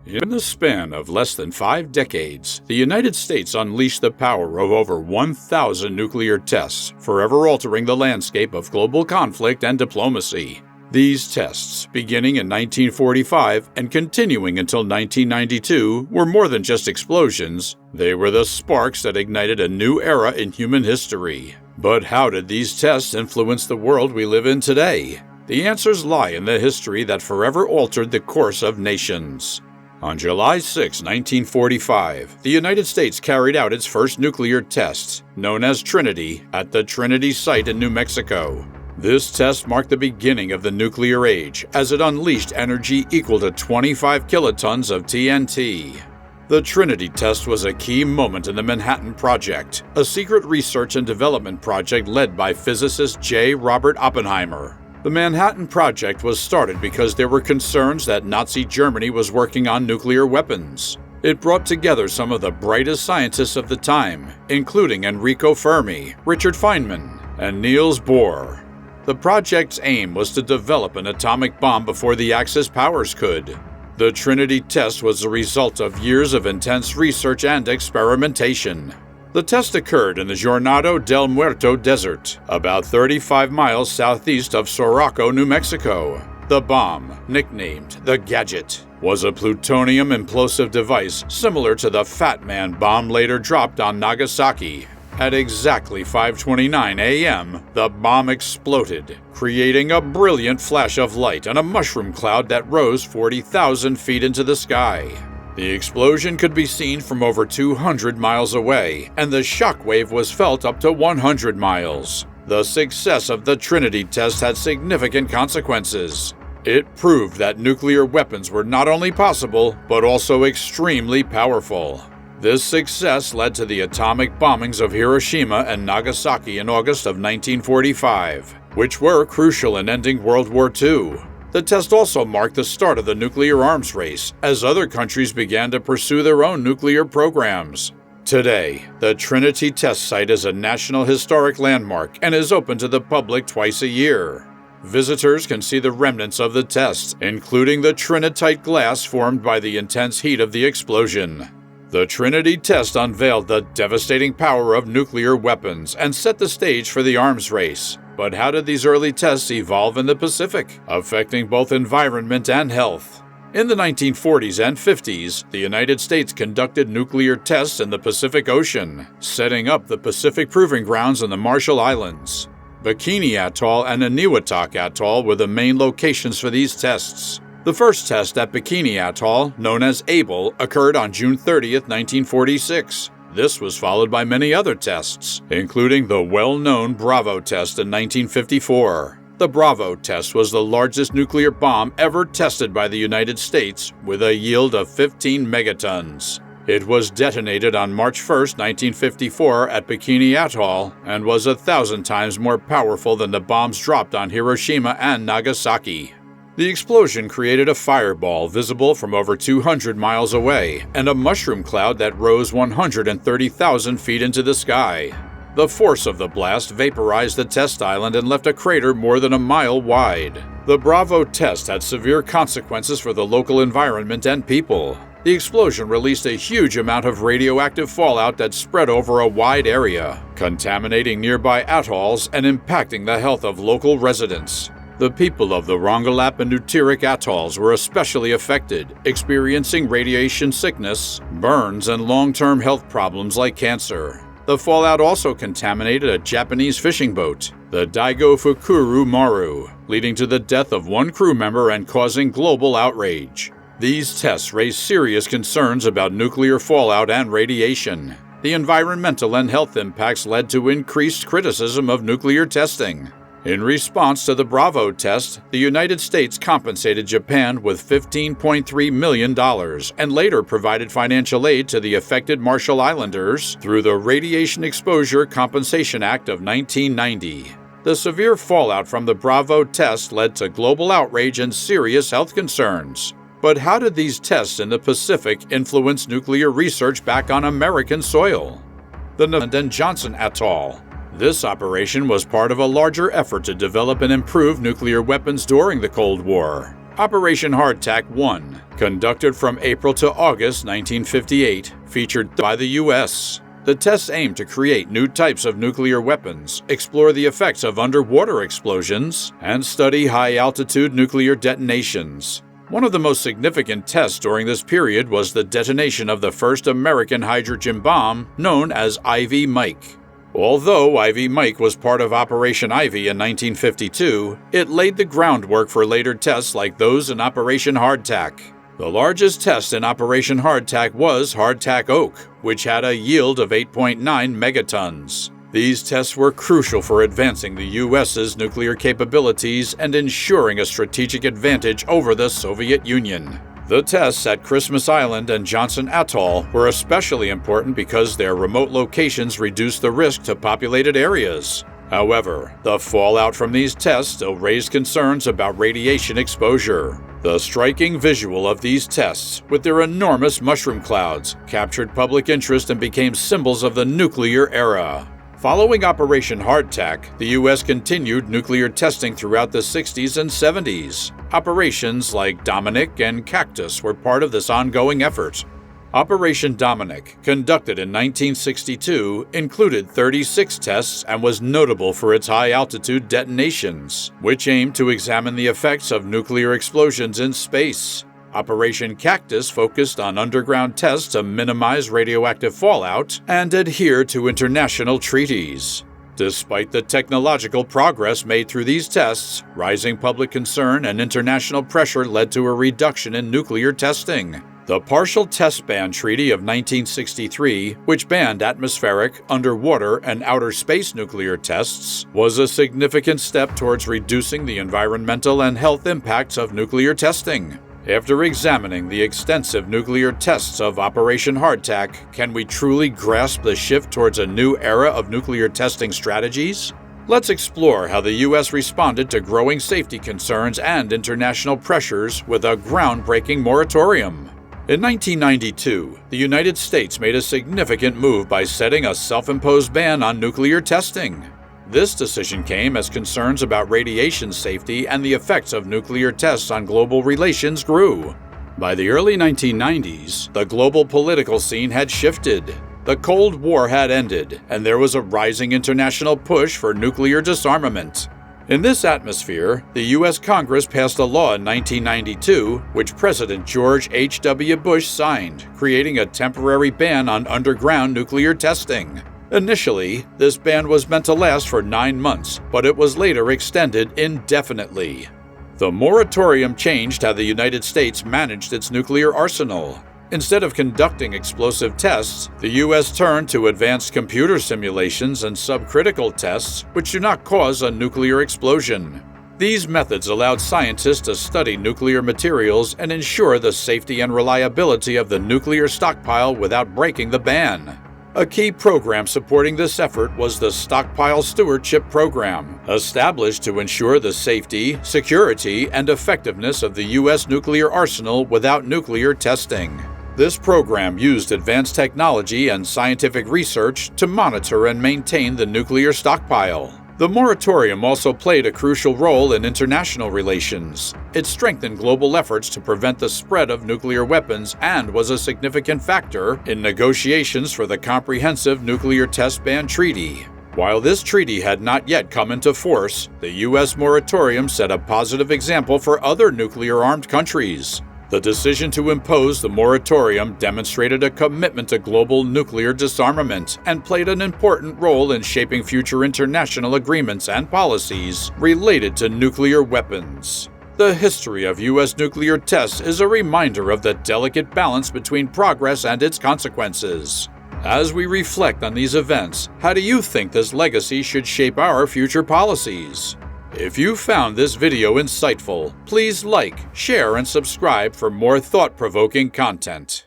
In the span of less than 5 decades, the United States unleashed the power of over 1,000 nuclear tests, forever altering the landscape of global conflict and diplomacy. These tests, beginning in 1945 and continuing until 1992, were more than just explosions. They were the sparks that ignited a new era in human history. But how did these tests influence the world we live in today? The answers lie in the history that forever altered the course of nations. On July 6, 1945, the United States carried out its first nuclear test, known as Trinity, at the Trinity site in New Mexico. This test marked the beginning of the nuclear age, as it unleashed energy equal to 25 kilotons of TNT. The Trinity test was a key moment in the Manhattan Project, a secret research and development project led by physicist J. Robert Oppenheimer. The Manhattan Project was started because there were concerns that Nazi Germany was working on nuclear weapons. It brought together some of the brightest scientists of the time, including Enrico Fermi, Richard Feynman, and Niels Bohr. The project's aim was to develop an atomic bomb before the Axis powers could. The Trinity test was the result of years of intense research and experimentation. The test occurred in the Jornado del Muerto Desert, about 35 miles southeast of Socorro, New Mexico. The bomb, nicknamed the Gadget, was a plutonium implosive device similar to the Fat Man bomb later dropped on Nagasaki. At exactly 5:29 a.m., the bomb exploded, creating a brilliant flash of light and a mushroom cloud that rose 40,000 feet into the sky. The explosion could be seen from over 200 miles away, and the shockwave was felt up to 100 miles. The success of the Trinity test had significant consequences. It proved that nuclear weapons were not only possible, but also extremely powerful. This success led to the atomic bombings of Hiroshima and Nagasaki in August of 1945, which were crucial in ending World War II. The test also marked the start of the nuclear arms race, as other countries began to pursue their own nuclear programs. Today, the Trinity Test Site is a National Historic Landmark and is open to the public twice a year. Visitors can see the remnants of the test, including the trinitite glass formed by the intense heat of the explosion. The Trinity test unveiled the devastating power of nuclear weapons and set the stage for the arms race. But how did these early tests evolve in the Pacific, affecting both environment and health? In the 1940s and 50s, the United States conducted nuclear tests in the Pacific Ocean, setting up the Pacific Proving Grounds in the Marshall Islands. Bikini Atoll and Eniwetok Atoll were the main locations for these tests. The first test at Bikini Atoll, known as Able, occurred on June 30, 1946. This was followed by many other tests, including the well-known Bravo test in 1954. The Bravo test was the largest nuclear bomb ever tested by the United States, with a yield of 15 megatons. It was detonated on March 1, 1954 at Bikini Atoll and was 1,000 times more powerful than the bombs dropped on Hiroshima and Nagasaki. The explosion created a fireball visible from over 200 miles away and a mushroom cloud that rose 130,000 feet into the sky. The force of the blast vaporized the test island and left a crater more than a mile wide. The Bravo test had severe consequences for the local environment and people. The explosion released a huge amount of radioactive fallout that spread over a wide area, contaminating nearby atolls and impacting the health of local residents. The people of the Rongelap and Nuterik atolls were especially affected, experiencing radiation sickness, burns, and long-term health problems like cancer. The fallout also contaminated a Japanese fishing boat, the Daigo Fukuru Maru, leading to the death of one crew member and causing global outrage. These tests raised serious concerns about nuclear fallout and radiation. The environmental and health impacts led to increased criticism of nuclear testing. In response to the Bravo test, the United States compensated Japan with $15.3 million and later provided financial aid to the affected Marshall Islanders through the Radiation Exposure Compensation Act of 1990. The severe fallout from the Bravo test led to global outrage and serious health concerns. But how did these tests in the Pacific influence nuclear research back on American soil? The Neland and Johnson Atoll. This operation was part of a larger effort to develop and improve nuclear weapons during the Cold War. Operation Hardtack 1, conducted from April to August 1958, featured by the U.S. The tests aimed to create new types of nuclear weapons, explore the effects of underwater explosions, and study high-altitude nuclear detonations. One of the most significant tests during this period was the detonation of the first American hydrogen bomb, known as Ivy Mike. Although Ivy Mike was part of Operation Ivy in 1952, it laid the groundwork for later tests like those in Operation Hardtack. The largest test in Operation Hardtack was Hardtack Oak, which had a yield of 8.9 megatons. These tests were crucial for advancing the U.S.'s nuclear capabilities and ensuring a strategic advantage over the Soviet Union. The tests at Christmas Island and Johnson Atoll were especially important because their remote locations reduced the risk to populated areas. However, the fallout from these tests still raised concerns about radiation exposure. The striking visual of these tests, with their enormous mushroom clouds, captured public interest and became symbols of the nuclear era. Following Operation Hardtack, the U.S. continued nuclear testing throughout the 60s and 70s. Operations like Dominic and Cactus were part of this ongoing effort. Operation Dominic, conducted in 1962, included 36 tests and was notable for its high-altitude detonations, which aimed to examine the effects of nuclear explosions in space. Operation Cactus focused on underground tests to minimize radioactive fallout and adhere to international treaties. Despite the technological progress made through these tests, rising public concern and international pressure led to a reduction in nuclear testing. The Partial Test Ban Treaty of 1963, which banned atmospheric, underwater, and outer space nuclear tests, was a significant step towards reducing the environmental and health impacts of nuclear testing. After examining the extensive nuclear tests of Operation Hardtack, can we truly grasp the shift towards a new era of nuclear testing strategies? Let's explore how the U.S. responded to growing safety concerns and international pressures with a groundbreaking moratorium. In 1992, the United States made a significant move by setting a self-imposed ban on nuclear testing. This decision came as concerns about radiation safety and the effects of nuclear tests on global relations grew. By the early 1990s, the global political scene had shifted. The Cold War had ended, and there was a rising international push for nuclear disarmament. In this atmosphere, the U.S. Congress passed a law in 1992, which President George H.W. Bush signed, creating a temporary ban on underground nuclear testing. Initially, this ban was meant to last for 9 months, but it was later extended indefinitely. The moratorium changed how the United States managed its nuclear arsenal. Instead of conducting explosive tests, the U.S. turned to advanced computer simulations and subcritical tests, which do not cause a nuclear explosion. These methods allowed scientists to study nuclear materials and ensure the safety and reliability of the nuclear stockpile without breaking the ban. A key program supporting this effort was the Stockpile Stewardship program, established to ensure the safety, security, and effectiveness of the U.S. nuclear arsenal without nuclear testing. This program used advanced technology and scientific research to monitor and maintain the nuclear stockpile. The moratorium also played a crucial role in international relations. It strengthened global efforts to prevent the spread of nuclear weapons and was a significant factor in negotiations for the Comprehensive Nuclear Test Ban Treaty. While this treaty had not yet come into force, the U.S. moratorium set a positive example for other nuclear-armed countries. The decision to impose the moratorium demonstrated a commitment to global nuclear disarmament and played an important role in shaping future international agreements and policies related to nuclear weapons. The history of U.S. nuclear tests is a reminder of the delicate balance between progress and its consequences. As we reflect on these events, how do you think this legacy should shape our future policies? If you found this video insightful, please like, share, and subscribe for more thought-provoking content.